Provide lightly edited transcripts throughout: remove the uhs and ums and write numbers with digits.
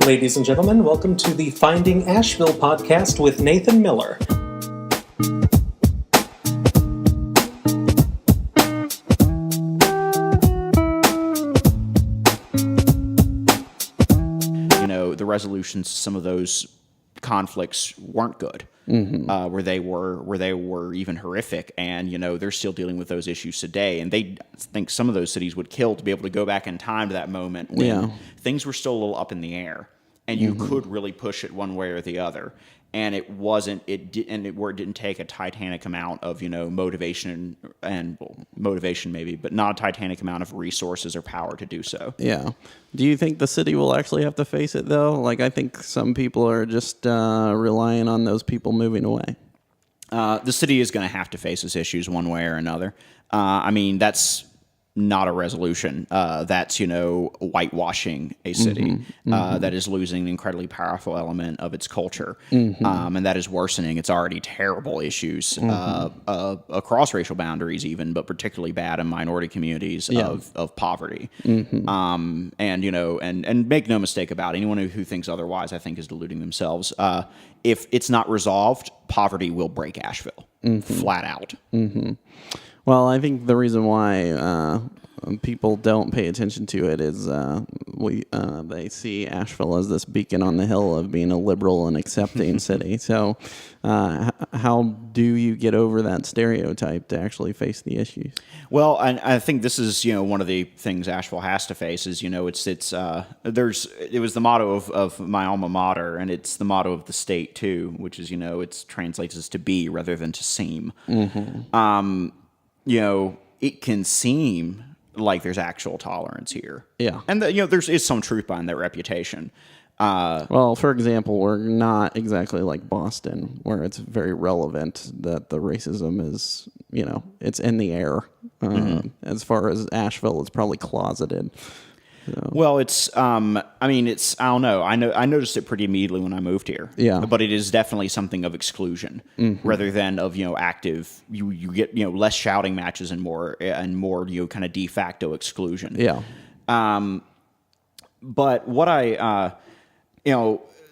Ladies and gentlemen, welcome to the Finding Asheville podcast with Nathan Miller. The resolutions to some of those conflicts weren't good, where they were even horrific, and they're still dealing with those issues today. And they think some of those cities would kill to be able to go back in time to that moment when things were still a little up in the air, and you could really push it one way or the other. And it wasn't where it didn't take a titanic amount of motivation maybe, but not a titanic amount of resources or power to do so. Yeah. Do you think the city will actually have to face it though? Like, I think some people are just relying on those people moving away. The city is going to have to face its issues one way or another. That's not a resolution. That's, whitewashing a city that is losing an incredibly powerful element of its culture. And that is worsening its already terrible issues across racial boundaries even, but particularly bad in minority communities of poverty. And make no mistake about it, anyone who thinks otherwise, I think, is deluding themselves. If it's not resolved, poverty will break Asheville, flat out. Well, I think the reason why people don't pay attention to it is they see Asheville as this beacon on the hill of being a liberal and accepting city. So how do you get over that stereotype to actually face the issues? Well, I think this is one of the things Asheville has to face is it was the motto of my alma mater, and it's the motto of the state too, which is it translates as to be rather than to seem. It can seem like there's actual tolerance here. Yeah. And there is some truth behind that reputation. Well, for example, we're not exactly like Boston, where it's very relevant that the racism is, it's in the air. As far as Asheville, it's probably closeted. So. Well, it's, I don't know. I noticed it pretty immediately when I moved here. Yeah. But it is definitely something of exclusion rather than of, active, you get, less shouting matches and more, kind of de facto exclusion. Yeah. But what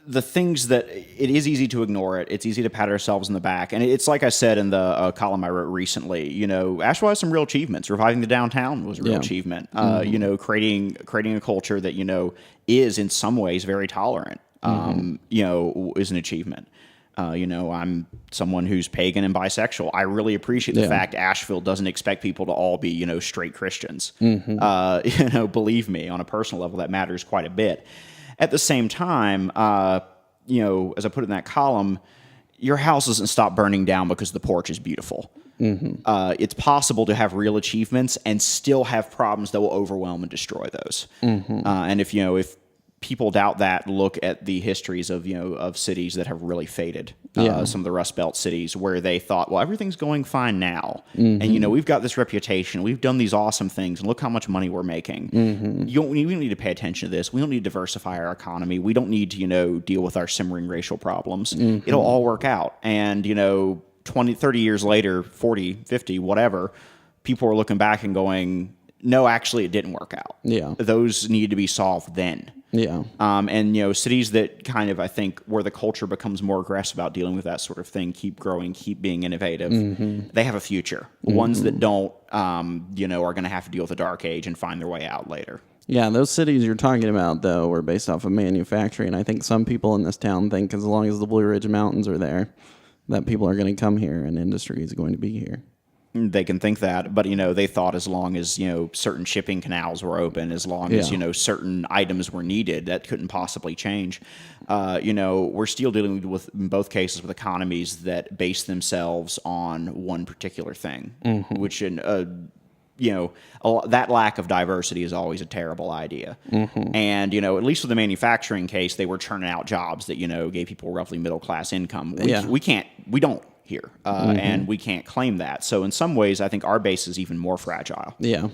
the things that it is easy to ignore it. It's easy to pat ourselves in the back. And it's like I said in the column I wrote recently, Asheville has some real achievements. Reviving the downtown was a real achievement. Creating a culture that, is in some ways very tolerant, is an achievement. I'm someone who's pagan and bisexual. I really appreciate the fact Asheville doesn't expect people to all be, straight Christians. Believe me, on a personal level, that matters quite a bit. At the same time, as I put it in that column, your house doesn't stop burning down because the porch is beautiful. It's possible to have real achievements and still have problems that will overwhelm and destroy those. And if people doubt that, look at the histories of cities that have really faded. Some of the Rust Belt cities where they thought, well, everything's going fine now. And, we've got this reputation. We've done these awesome things. And look how much money we're making. We don't need to pay attention to this. We don't need to diversify our economy. We don't need to, deal with our simmering racial problems. It'll all work out. And, 20, 30 years later, 40, 50, whatever, people are looking back and going, no, actually, it didn't work out. Yeah. Those need to be solved then. Yeah. And, cities that kind of, I think, where the culture becomes more aggressive about dealing with that sort of thing, keep growing, keep being innovative, they have a future. Ones that don't, are going to have to deal with the dark age and find their way out later. Yeah, those cities you're talking about, though, were based off of manufacturing. I think some people in this town think as long as the Blue Ridge Mountains are there, that people are going to come here and industry is going to be here. They can think that, but, they thought as long as, certain shipping canals were open, as long as, certain items were needed, that couldn't possibly change. We're still dealing with, in both cases, with economies that base themselves on one particular thing, which, that lack of diversity is always a terrible idea. And, at least with the manufacturing case, they were churning out jobs that, gave people roughly middle-class income. We don't here, and we can't claim that. So in some ways, I think our base is even more fragile. Yeah,